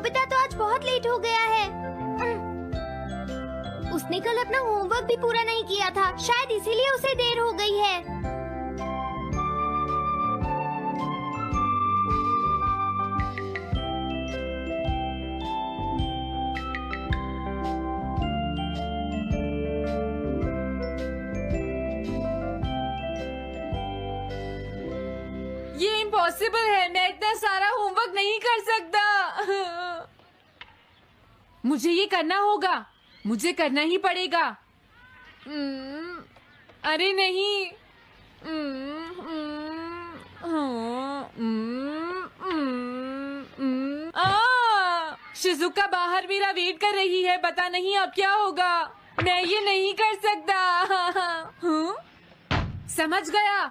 Nobita तो आज बहुत लेट हो गया है। उसने कल अपना होमवर्क भी पूरा नहीं किया था, शायद इसीलिए उसे देर हो गई है। ये इम्पॉसिबल है, मैं इतना सारा होमवर्क नहीं कर सकता। मुझे ये करना होगा, मुझे करना ही पड़ेगा। अरे नहीं। शिजुका बाहर मेरा वेट कर रही है, पता नहीं अब क्या होगा। मैं ये नहीं कर सकता। समझ गया।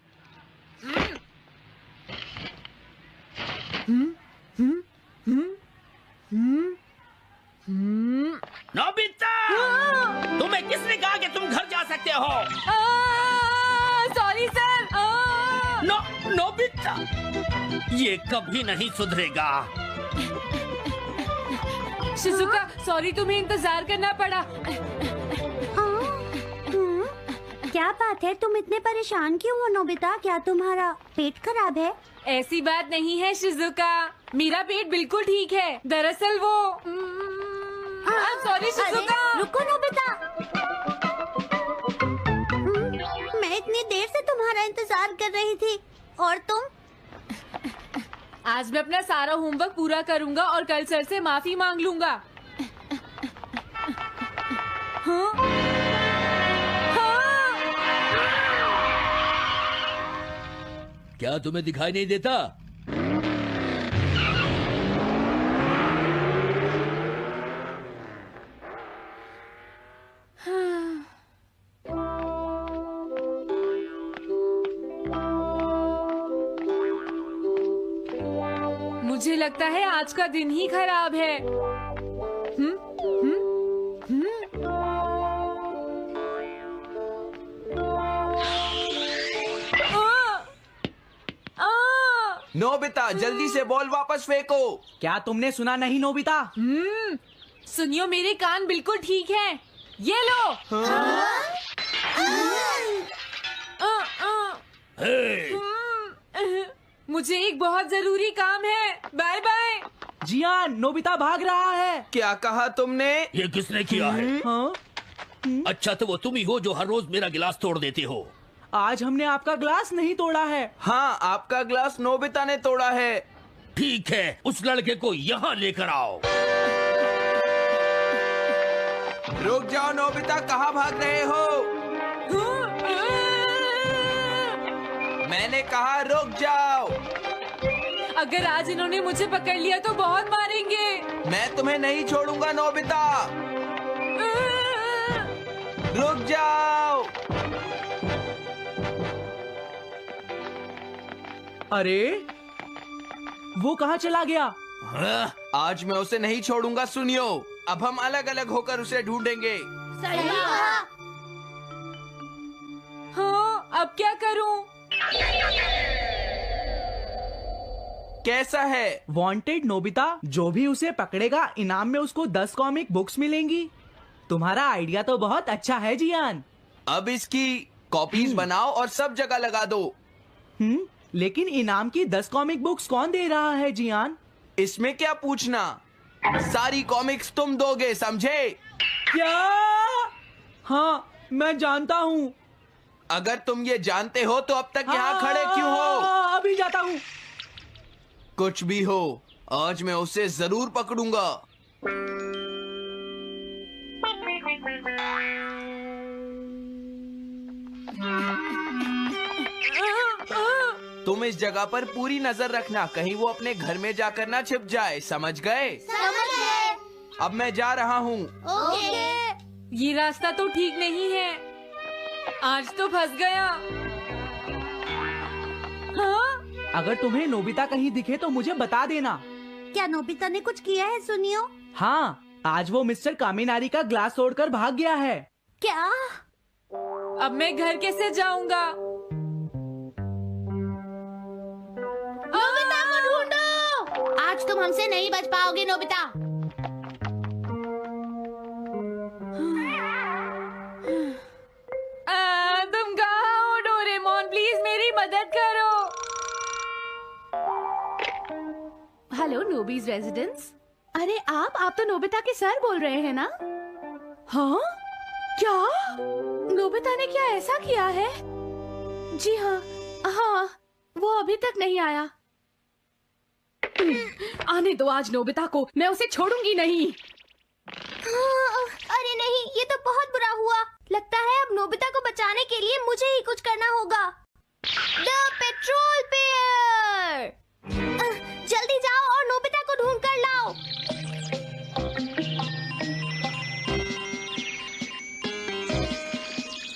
नोबिता, तुम्हें किसने कहा कि तुम घर जा सकते हो? Sorry sir. नोबिता, ये कभी नहीं सुधरेगा। शिजुका सॉरी, तुम्हें इंतजार करना पड़ा। क्या बात है, तुम इतने परेशान क्यों हो नोबिता? क्या तुम्हारा पेट खराब है? ऐसी बात नहीं है शिजुका, मेरा पेट बिल्कुल ठीक है। दरअसल वो सॉरी शिजुका। रुको नोबिता, मैं इतनी देर से तुम्हारा इंतजार कर रही थी और तुम? आज मैं अपना सारा होमवर्क पूरा करूंगा और कल सर से माफी मांग लूंगा। हाँ? क्या तुम्हें दिखाई नहीं देता? मुझे लगता है आज का दिन ही खराब है। नोबिता, जल्दी से बॉल वापस फेंको। क्या तुमने सुना नहीं नोबिता? सुनियो, मेरे कान बिल्कुल ठीक हैं। ये लो। मुझे एक बहुत जरूरी काम है। Bye bye. जियान, नोबिता भाग रहा है। क्या कहा तुमने? ये किसने किया है? हाँ? अच्छा, तो वो तुम ही हो जो हर रोज मेरा गिलास तोड़ देते हो। आज हमने आपका ग्लास नहीं तोड़ा है। हाँ, आपका ग्लास नोबिता ने तोड़ा है। ठीक है, उस लड़के को यहाँ लेकर आओ। रुक जाओ नोबिता, कहाँ भाग रहे हो? मैंने कहा रुक जाओ। अगर आज इन्होंने मुझे पकड़ लिया तो बहुत मारेंगे। मैं तुम्हें नहीं छोड़ूंगा नोबिता, रुक जाओ। अरे वो कहाँ चला गया? आज मैं उसे नहीं छोड़ूंगा। सुनियो, अब हम अलग अलग होकर उसे ढूंढेंगे। सही कहा। हाँ, अब क्या करूं? कैसा है? वांटेड नोबिता, जो भी उसे पकड़ेगा इनाम में उसको 10 कॉमिक बुक्स मिलेंगी। तुम्हारा आइडिया तो बहुत अच्छा है जियान। अब इसकी कॉपीज बनाओ और सब जगह लगा दो। लेकिन इनाम की 10 कॉमिक बुक्स कौन दे रहा है जियान? इसमें क्या पूछना, सारी कॉमिक्स तुम दोगे, समझे? क्या? हाँ, मैं जानता हूँ। अगर तुम ये जानते हो तो अब तक यहाँ खड़े क्यों हो? अभी जाता हूँ। कुछ भी हो, आज मैं उसे जरूर पकड़ूंगा। तुम इस जगह पर पूरी नजर रखना, कहीं वो अपने घर में जाकर ना छिप जाए, समझ गए? समझ गए। अब मैं जा रहा हूँ। ओके। ये रास्ता तो ठीक नहीं है, आज तो फंस गया। हाँ? अगर तुम्हें नोबिता कहीं दिखे तो मुझे बता देना। क्या नोबिता ने कुछ किया है सुनियो? हाँ, आज वो मिस्टर कामिनारी का ग्लास तोड़कर भाग गया है। क्या? अब मैं घर कैसे जाऊंगा? नोबिता को ढूंढो। आज आज तुम हमसे नहीं बच पाओगे नोबिता। तुम कहाँ हो डोरेमोन? प्लीज मेरी मदद करो। Hello Nobby's residence. अरे आप तो नोबिता के सर बोल रहे हैं ना? हाँ क्या? नोबिता ने क्या ऐसा किया है? जी हाँ, वो अभी तक नहीं आया। आने दो आज नोबिता को, मैं उसे छोड़ूंगी नहीं। अरे नहीं, ये तो बहुत बुरा हुआ। लगता है अब नोबिता को बचाने के लिए मुझे ही कुछ करना होगा। द पेट्रोल पेयर, जल्दी जाओ और नोबिता को ढूंढ कर लाओ।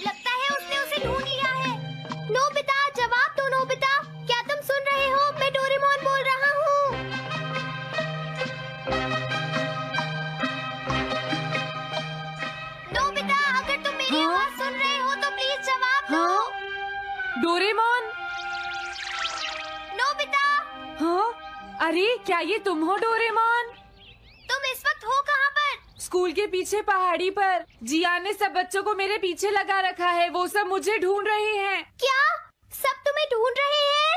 लगता है उसने उसे ढूंढ लिया है। नोबिता, जवाब दो नोबिता, क्या तुम सुन रहे हो? मैं डोरेमोन बोल रहा हूँ। नोबिता, अगर तुम मेरी आवाज सुन रहे हो तो प्लीज जवाब दो। डोरेमोन। नोबिता, हाँ? अरे क्या ये तुम हो डोरेमोन? तुम इस वक्त हो कहाँ पर? स्कूल के पीछे पहाड़ी पर। जिया ने सब बच्चों को मेरे पीछे लगा रखा है, वो सब मुझे ढूंढ रहे हैं। क्या सब तुम्हें ढूंढ रहे हैं?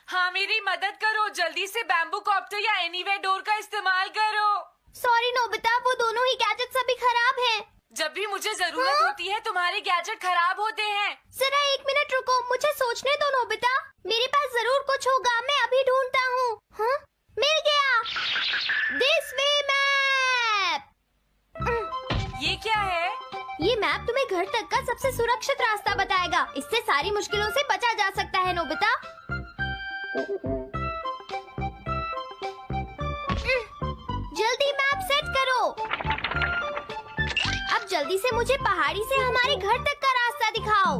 हाँ मेरी मदद करो, जल्दी से बैम्बू कॉप्टर या एनीवेयर डोर का इस्तेमाल करो। सॉरी नोबिता, वो दोनों ही गैजेट्स अभी खराब हैं। जब भी मुझे जरूरत होती है तुम्हारे गैजेट खराब होते हैं। जरा 1 मिनट रुको, मुझे सोचने दो नोबिता। मेरे पास जरूर कुछ होगा, मैं अभी ढूंढता हूँ। हाँ? मिल गया। This way map. ये क्या है? ये मैप तुम्हें घर तक का सबसे सुरक्षित रास्ता बताएगा। इससे सारी मुश्किलों से बचा जा सकता है नोबिता। जल्दी मैप सेट करो। अब जल्दी से मुझे पहाड़ी से हमारे घर तक का रास्ता दिखाओ।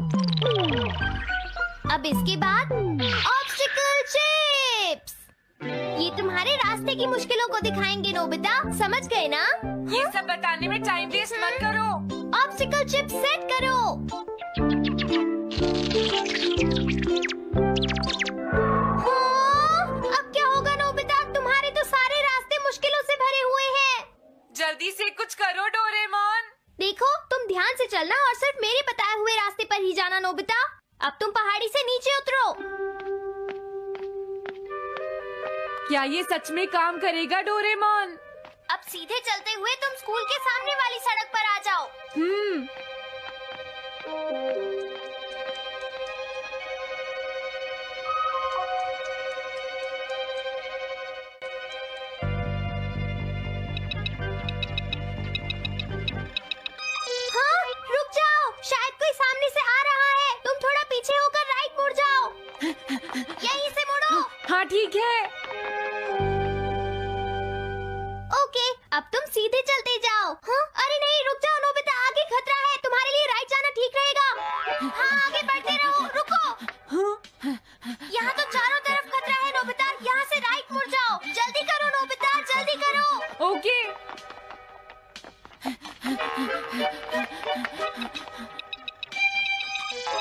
अब इसके बाद ऑब्स्टिकल चिप्स। ये तुम्हारे रास्ते की मुश्किलों को दिखाएंगे नोबिता, समझ गए ना? ये सब बताने में टाइम वेस्ट मत करो। ऑब्स्टिकल चिप्स सेट करो। हाँ, अब क्या होगा नोबिता? तुम्हारे तो सारे रास्ते मुश्किलों से भरे हुए हैं। जल्दी से कुछ करो डोरेमोन। देखो, तुम ध्यान से चलना और सिर्फ मेरे बताए हुए रास्ते पर ही जाना नोबिता। अब तुम पहाड़ी से नीचे उतरो। क्या ये सच में काम करेगा डोरेमोन? अब सीधे चलते हुए तुम स्कूल के सामने वाली सड़क पर आ जाओ। हाँ, रुक जाओ, शायद कोई सामने से आ रहा है। तुम थोड़ा पीछे होकर राइट मुड़ जाओ। यहीं से मुड़ो। हाँ ठीक है। ओके, अब तुम सीधे चलते जाओ। हाँ? अरे नहीं, रुक जाओ नोबिता, आगे खतरा है। तुम्हारे लिए राइट जाना ठीक रहेगा। हाँ, आगे बढ़ते रहो। रुको, यहाँ तो चारों तरफ खतरा है नोबिता, यहाँ से राइट मुड़ जाओ। जल्दी करो नोबिता, जल्दी करो। ओके।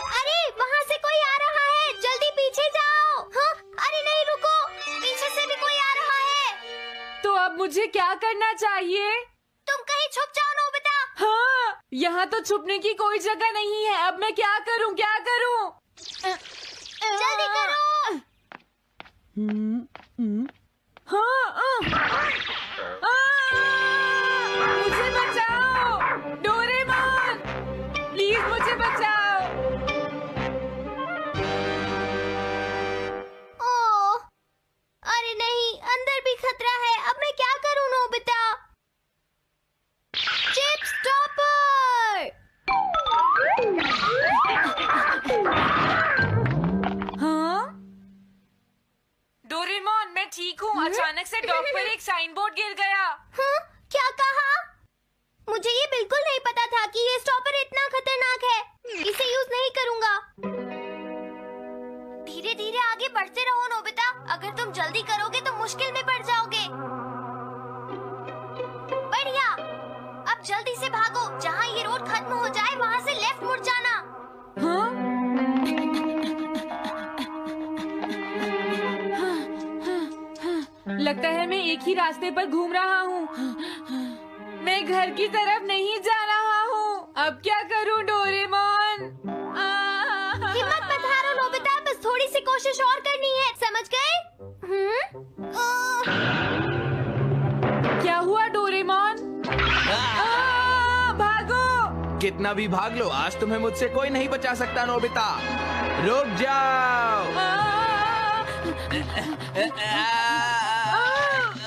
अरे वहाँ से कोई आ रहा है, जल्दी पीछे जाओ। हाँ? अरे नहीं, रुको, पीछे से भी कोई आ रहा है। तो अब मुझे क्या करना चाहिए? तुम कहीं छुप जाओ नोबिता। हाँ, यहाँ तो छुपने की कोई जगह नहीं है। अब मैं क्या करूँ, क्या करूँ? जल्दी करो। हाँ, मुझे बचाओ डोरेमोन, प्लीज मुझे बचाओ। ओह, अरे नहीं, अंदर भी खतरा है। अब मैं क्या करूं नोबिता? Chip stopper. हाँ? डोरेमोन मैं ठीक हूँ। अचानक से डॉक पर एक साइन बोर्ड गिर गया। हाँ? क्या कहा? मुझे ये बिल्कुल नहीं पता था कि ये स्टॉपर इतना खतरनाक है। इसे यूज नहीं करूंगा। धीरे धीरे आगे बढ़ते रहो नोबिता। अगर तुम जल्दी करोगे तो मुश्किल में पड़ जाओगे। बढ़िया, अब जल्दी से भागो। जहाँ ये रोड खत्म हो जाए वहाँ से लेफ्ट मुड़ जाना। हाँ? लगता है मैं एक ही रास्ते पर घूम रहा हूँ। मैं घर की तरफ नहीं जा रहा हूँ। अब क्या करूँ डोरेमोन? हिम्मत मत हारो नोबिता, बस थोड़ी सी कोशिश और करनी है, समझ गए? क्या हुआ डोरेमोन? भागो! कितना भी भाग लो, आज तुम्हें मुझसे कोई नहीं बचा सकता नोबिता। रुक जाओ।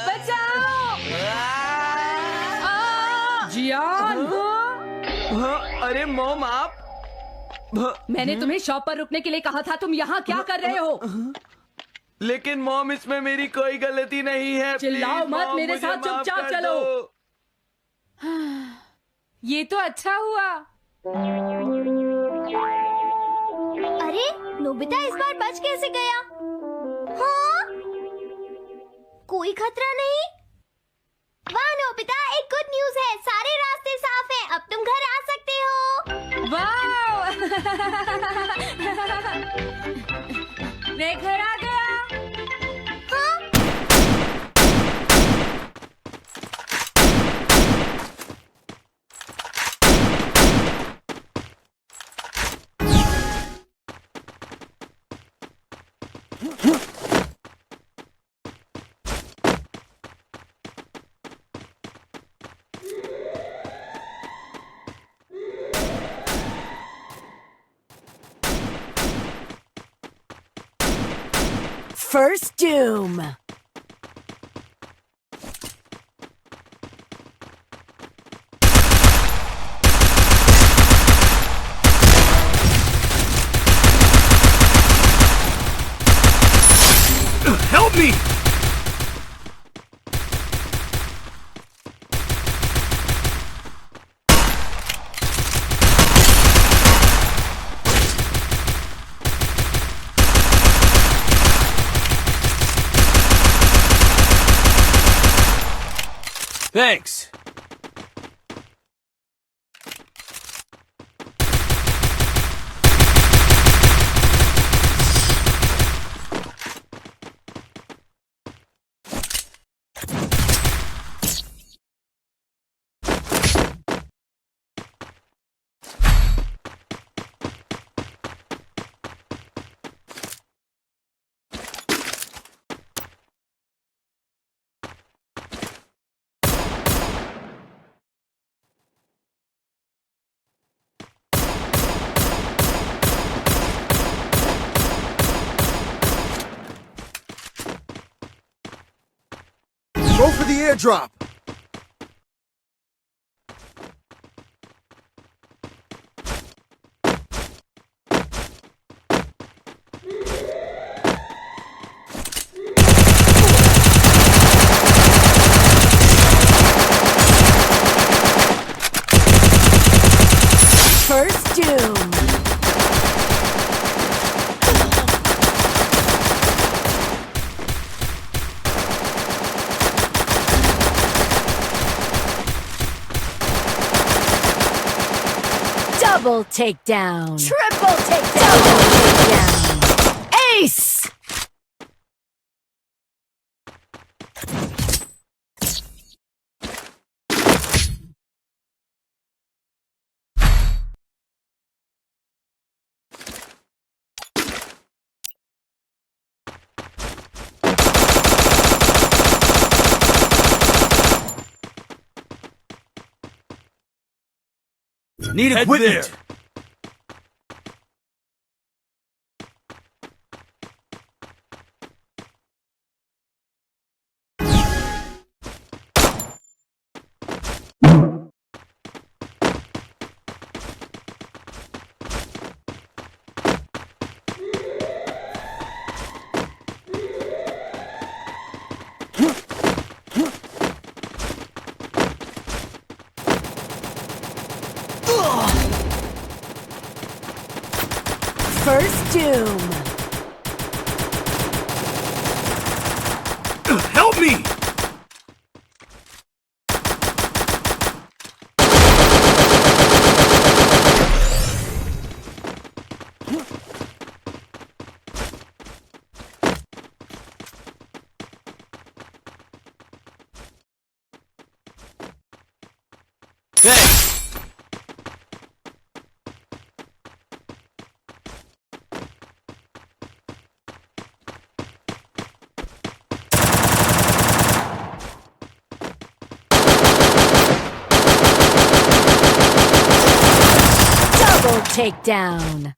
बचाओ! जियान! अरे मॉम आप मैंने तुम्हें शॉप पर रुकने के लिए कहा था, तुम यहाँ क्या कर रहे हो? लेकिन मॉम इसमें मेरी कोई गलती नहीं है। चिल्लाओ प्लीज, मत, मॉम, मेरे मुझे साथ माफ चुपचाप कर चलो। दो। ये तो अच्छा हुआ। अरे नोबिता इस बार बच कैसे गया? हाँ? कोई खतरा नहीं? वाह नोबिता, एक गुड न्यूज है, सारे रास्ते साफ हैं, अब तुम घर आ सकते हो। वाह! मैं घर आ गया। हाँ? First Doom. Help me! Thanks. Go for the airdrop. First Doom. Double takedown. Triple takedown. Double takedown. Ace. Need equipment. First Doom. Help me! Double takedown.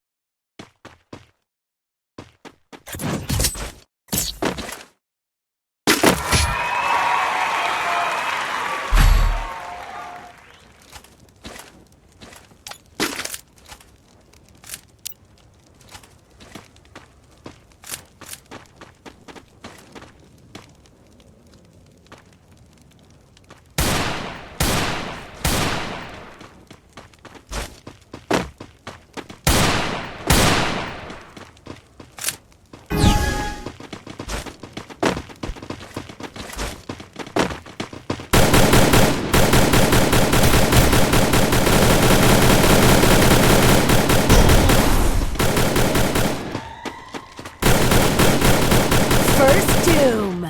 First doom.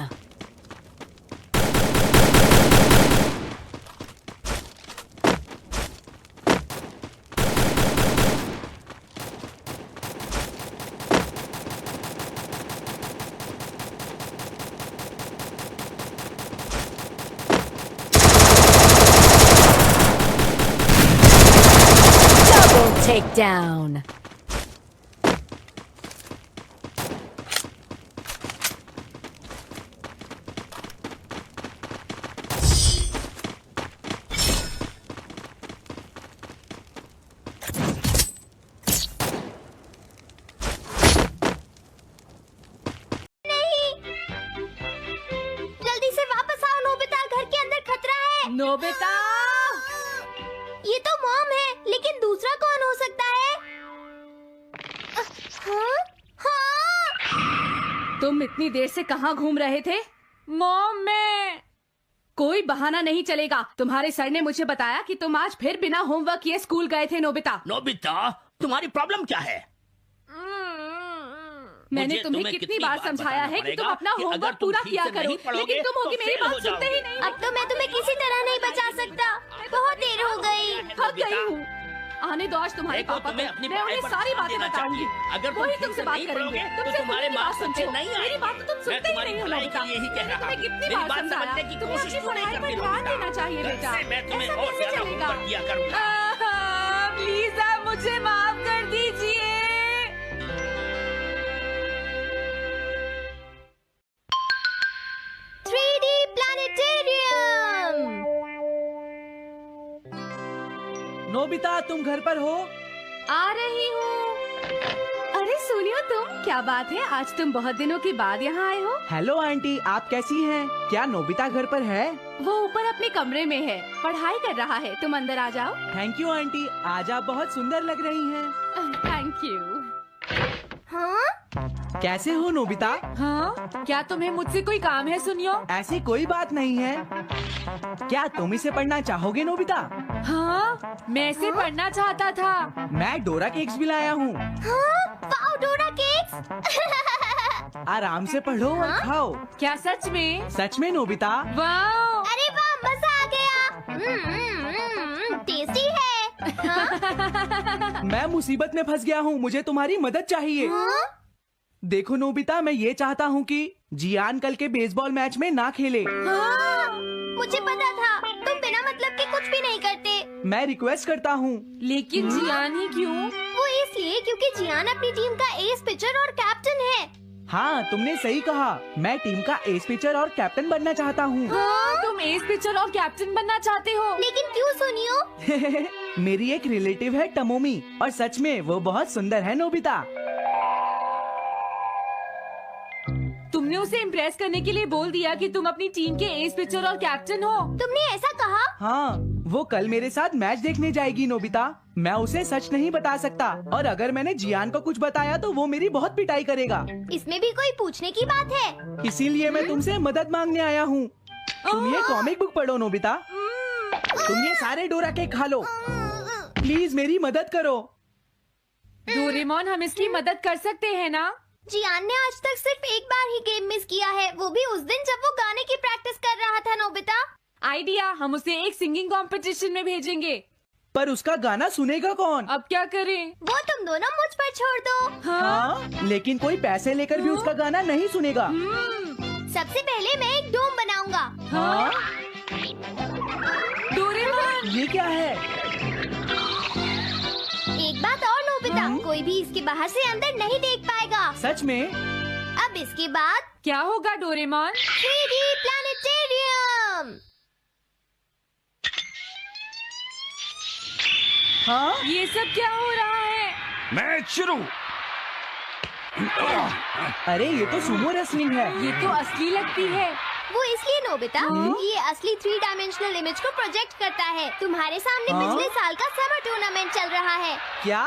Double takedown. जल्दी से वापस आओ नोबिता, घर के अंदर खतरा है। Nobita, ये तो मॉम है, लेकिन दूसरा कौन हो सकता है? हाँ? हाँ? तुम इतनी देर से कहाँ घूम रहे थे? मॉम, मैं कोई बहाना नहीं चलेगा। तुम्हारे सर ने मुझे बताया कि तुम आज फिर बिना होमवर्क किए स्कूल गए थे। नोबिता, नोबिता, तुम्हारी प्रॉब्लम क्या है? मैंने मुझे तुम्हें तुम्हें कितनी कितनी बार बार समझाया बताना है कि तुम पड़ेगा अपना कि होमवर्क अगर तुम पूरा ठीक किया से करो, नहीं पढ़ोगे लेकिन तुम तो होगी मेरी फेल हो बात सुनते ही जाओगे। नहीं। अब तो मैं तुम्हें किसी तरह नहीं बचा सकता। बहुत देर हो गई। थक गई हूँ। आने दो आज तुम्हारे देखो, पापा तुम्हें को। अपनी मैं पढ़ाई उन्हें पर सारी ध्यान बातें देना बताऊंगी। चाहिए। अगर तुम वही ठीक तुमसे से बात नहीं करेंगे। पढ़ोगे, तो तुमसे तुम्हारे खुद की मार्क्स बात अच्छे सुनते हो। नहीं मेरी आएंगे। बात तो तुम मैं सुनते ही तुम्हारी नहीं हो। भलाई के नोबिता, लिए ही कह मैंने रहा तुम्हें हूँ। कितनी मेरी बार बात समझाया समझने की तुम्हें कोशिश अपनी क्यों नहीं पढ़ाई पर करती, ध्यान नोबिता? देना चाहिए बेटा। इससे मैं तुम्हें ऐसा और कैसे ज्यादा चलेगा? होमवर्क दिया करूंगा। प्लीज आप मुझे माफ कर दीजिए। 3D planetarium. नोबिता, तुम घर पर हो? आ रही हूँ। अरे सुनियो, तुम क्या बात है, आज तुम बहुत दिनों के बाद यहाँ आए हो। हेलो आंटी, आप कैसी हैं? क्या नोबिता घर पर है? वो ऊपर अपने कमरे में है, पढ़ाई कर रहा है। तुम अंदर आ जाओ। थैंक यू आंटी, आज आप बहुत सुंदर लग रही हैं। Thank you. हाँ? कैसे हो नोबिता? हाँ, क्या तुम्हें मुझसे कोई काम है? सुनियो। ऐसी कोई बात नहीं है। क्या तुम इसे पढ़ना चाहोगे नोबिता? हाँ, मैं इसे पढ़ना चाहता था। मैं डोरा केक्स भी लाया हूँ। हाँ? वाओ, डोरा केक्स। आराम से पढ़ो और खाओ। क्या सच में? सच में नोबिता? वाह, अरे वाह, मजा आ गया। टेस्टी है। हाँ? मैं मुसीबत में फंस गया हूँ, मुझे तुम्हारी मदद चाहिए। हाँ? देखो नोबिता, मैं ये चाहता हूँ कि जियान कल के बेसबॉल मैच में ना खेले। हाँ? मुझे पता था, तुम बिना मतलब के कुछ भी नहीं करते। मैं रिक्वेस्ट करता हूँ। लेकिन जियान ही क्यों? वो इसलिए क्योंकि जियान अपनी टीम का एस पिचर और कैप्टन है। हाँ, तुमने सही कहा। मैं टीम का एस पिचर और कैप्टन बनना चाहता हूँ। हाँ, तुम एस पिचर और कैप्टन बनना चाहते हो। लेकिन क्यों सुनियो? मेरी एक रिलेटिव है टमोमी, और सच में वो बहुत सुंदर है नोबिता। तुमने उसे इम्प्रेस करने के लिए बोल दिया कि तुम अपनी टीम के एस पिचर और कैप्टन हो। तुमने ऐसा कहा? हाँ, वो कल मेरे साथ मैच देखने जाएगी नोबिता। मैं उसे सच नहीं बता सकता, और अगर मैंने जियान को कुछ बताया तो वो मेरी बहुत पिटाई करेगा। इसमें भी कोई पूछने की बात है? इसीलिए मैं तुमसे मदद मांगने आया हूँ। तुम ये कॉमिक बुक पढ़ो नोबिता। तुम ये सारे डोरा केक खा लो। प्लीज मेरी मदद करो। डोरेमोन, हम इसकी मदद कर सकते हैं ना? जियान ने आज तक सिर्फ एक बार ही गेम मिस किया है, वो भी उस दिन जब वो गाने की प्रैक्टिस कर रहा था। नोबिता, आइडिया, हम उसे एक सिंगिंग कंपटीशन में भेजेंगे। पर उसका गाना सुनेगा कौन? अब क्या करें? वो तुम दोनों मुझ पर छोड़ दो। हाँ, लेकिन कोई पैसे लेकर भी उसका गाना नहीं सुनेगा। सबसे पहले मैं एक डोम बनाऊंगा। हाँ? डोरेमोन! ये क्या है? एक बात और नोबिता, कोई भी इसके बाहर से अंदर नहीं देख पाएगा। सच में? अब इसके बाद क्या होगा डोरेमोन? 3D planetarium. हाँ? ये सब क्या हो रहा है? मैच शुरू। अरे ये तो सुमो रेसलिंग है। ये तो असली लगती है। वो इसलिए नोबिता, ये असली 3 डायमेंशनल इमेज को प्रोजेक्ट करता है। तुम्हारे सामने हाँ? पिछले साल का समर टूर्नामेंट चल रहा है क्या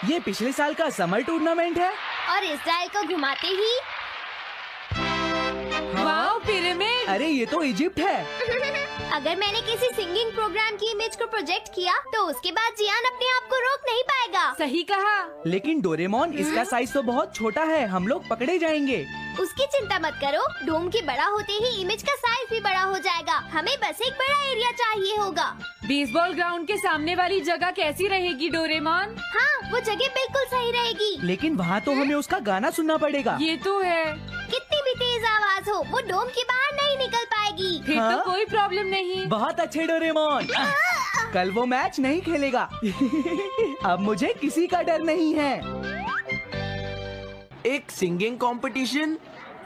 ये पिछले साल का समर टूर्नामेंट है? और इस डायल को घुमाते ही वाओ, पिरामिड! अरे ये तो इजिप्ट है। अगर मैंने किसी सिंगिंग प्रोग्राम की इमेज को प्रोजेक्ट किया तो उसके बाद जियान अपने आप को रोक नहीं पाएगा। सही कहा। लेकिन डोरेमोन, इसका साइज तो बहुत छोटा है, हम लोग पकड़े जाएंगे। उसकी चिंता मत करो, डोम के बड़ा होते ही इमेज का साइज भी बड़ा हो जाएगा। हमें बस एक बड़ा एरिया चाहिए होगा। बेसबॉल ग्राउंड के सामने वाली जगह कैसी रहेगी डोरेमोन? हाँ, वो जगह बिल्कुल सही रहेगी। लेकिन वहाँ तो हमें उसका गाना सुनना पड़ेगा। ये तो है। कितनी भी तेज आवाज हो, वो डोम के बाहर नहीं निकल पाएगी। फिर हाँ? तो कोई प्रॉब्लम नहीं। बहुत अच्छे डोरेमोन। कल वो मैच नहीं खेलेगा। अब मुझे किसी का डर नहीं है। एक सिंगिंग कंपटीशन?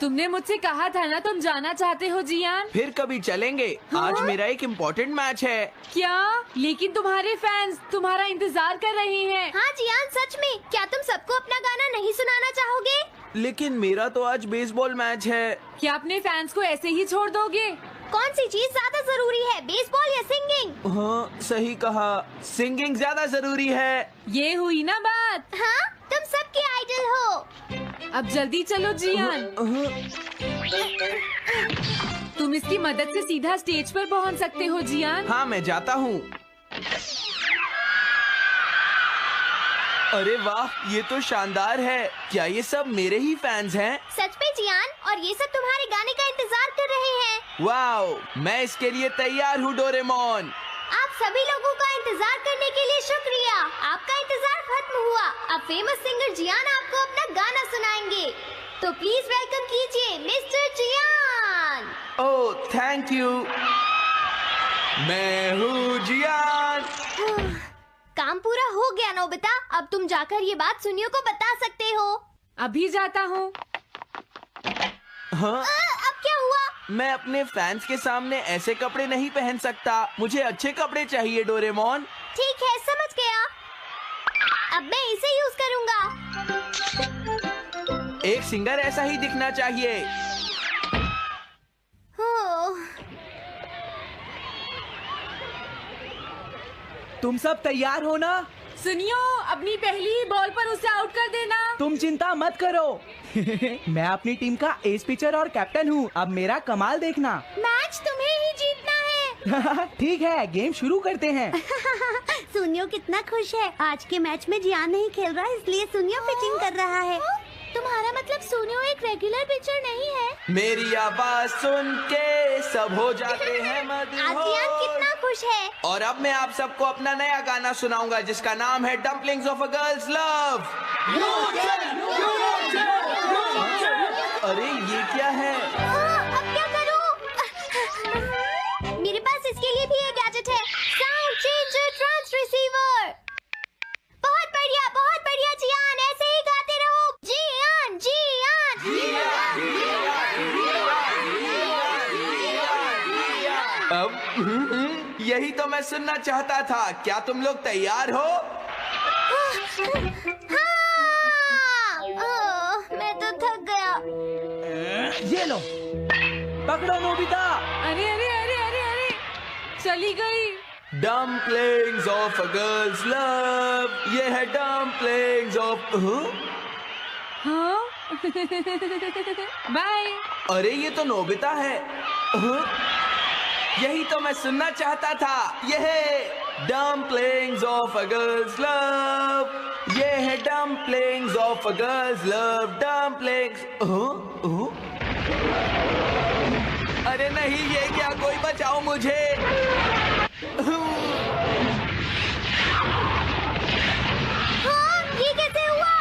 तुमने मुझसे कहा था ना तुम जाना चाहते हो जियान। फिर कभी चलेंगे। आज मेरा एक इम्पोर्टेंट मैच है। क्या? लेकिन तुम्हारे फैंस तुम्हारा इंतजार कर रहे हैं। हाँ जियान, सच में, क्या तुम सबको अपना गाना नहीं सुनाना चाहोगे? लेकिन मेरा तो आज बेसबॉल मैच है। क्या अपने फैंस को ऐसे ही छोड़ दोगे? कौन सी चीज ज्यादा जरूरी है, बेसबॉल या सिंगिंग? हाँ, सही कहा, सिंगिंग ज्यादा जरूरी है। ये हुई ना बात। हाँ, तुम सबके आइडल हो। अब जल्दी चलो जियान। तुम इसकी मदद से सीधा स्टेज पर पहुंच सकते हो जियान। हाँ, मैं जाता हूँ। अरे वाह, ये तो शानदार है। क्या ये सब मेरे ही फैंस हैं? सच में जियान, और ये सब तुम्हारे गाने का इंतजार कर रहे हैं। वाओ, मैं इसके लिए तैयार हूँ डोरेमोन। आप सभी लोगों का इंतजार करने के लिए शुक्रिया। आपका इंतजार खत्म हुआ। अब फेमस सिंगर जियान आपको अपना गाना सुनाएंगे। तो प्लीज वेलकम कीजिए mister Jian. Oh, thank you. मैं हूँ जियान। काम पूरा हो गया नोबिता, अब तुम जाकर ये बात सुनियो को बता सकते हो। अभी जाता हूँ। हाँ? अब क्या हुआ? मैं अपने फैंस के सामने ऐसे कपड़े नहीं पहन सकता। मुझे अच्छे कपड़े चाहिए डोरेमोन। ठीक है, समझ गया। अब मैं इसे यूज करूँगा। एक सिंगर ऐसा ही दिखना चाहिए। तुम सब तैयार हो ना? सुनियो, अपनी पहली ही बॉल पर उसे आउट कर देना। तुम चिंता मत करो। मैं अपनी टीम का एस पिचर और कैप्टन हूँ। अब मेरा कमाल देखना। मैच तुम्हें ही जीतना है। ठीक है, गेम शुरू करते हैं। सुनियो कितना खुश है। आज के मैच में जियान नहीं खेल रहा, इसलिए सुनियो पिचिंग कर रहा है। तुम्हारा मतलब सुनियो एक रेगुलर पिचर नहीं है? मेरी आवाज सुन के सब हो जाते हैं आज जियान मदहोश। कितना खुश है। और अब मैं आप सबको अपना नया गाना सुनाऊंगा जिसका नाम है dumplings of a girls love. अरे ये क्या है? अब क्या करूं? मेरे पास इसके लिए भी एक गैजेट है, साउंड चेंजर ट्रांस रिसीवर। बहुत बढ़िया जियान, ऐसे ही गाते रहो। जियान जियान अब यही तो मैं सुनना चाहता था। क्या तुम लोग तैयार हो? हाँ, मैं तो थक गया। ये लो, पकड़ो नोबिता। अरे अरे अरे अरे अरे, चली गई। Dumplings of a girls love. ये है डम्पलिंग्स ऑफ। हाँ? बाय। अरे ये तो नोबिता है। यही तो मैं सुनना चाहता था। ये है dumplings of a girls love. ये है dumplings of a girls love. Dumplings. अरे अरे नहीं, ये क्या, कोई बचाओ मुझे। हाँ, ये कैसे हुआ?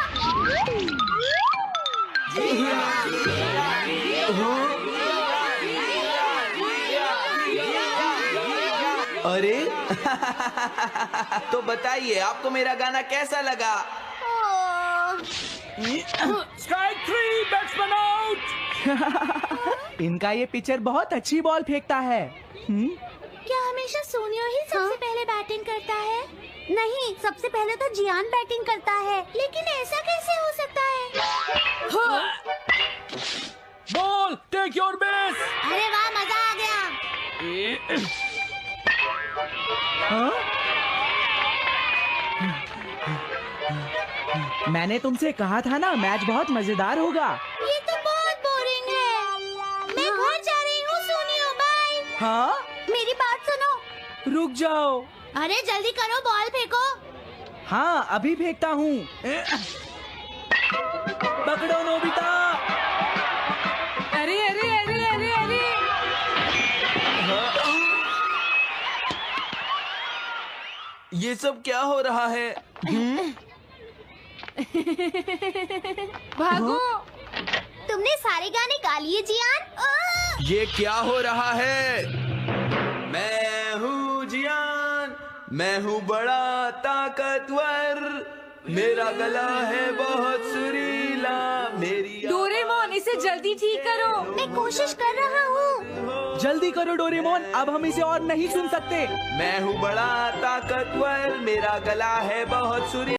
अरे तो बताइए, आपको मेरा गाना कैसा लगा? Strike 3, batsman out. इनका ये पिचर बहुत अच्छी बॉल फेंकता है। क्या हमेशा सोनियो ही सबसे पहले बैटिंग करता है? नहीं, सबसे पहले तो जियान बैटिंग करता है। लेकिन ऐसा कैसे हो सकता है? Ball, take your base. अरे वाह, मजा आ गया। मैंने तुमसे कहा था ना, मैच बहुत मजेदार होगा। ये तो बहुत बोरिंग है। मैं घर जा रही हूँ सोनियो, बाय। हाँ, मेरी बात सुनो। रुक जाओ। अरे जल्दी करो, बॉल फेंको। हाँ, अभी फेंकता हूँ। पकड़ो नोबिता। अरे अरे अरे अरे अरे ये सब क्या हो रहा है? भागो। तुमने सारे गाने गा लिए जियान? ये क्या हो रहा है? मैं हूँ जियान, मैं हूँ बड़ा ताकतवर, मेरा गला है बहुत सुरीला, मेरी डोरेमोन, इसे जल्दी ठीक करो। मैं कोशिश कर रहा हूँ। जल्दी करो डोरेमोन, अब हम इसे और नहीं सुन सकते। मैं हूँ बड़ा ताकतवर, मेरा गला है बहुत सुरीला।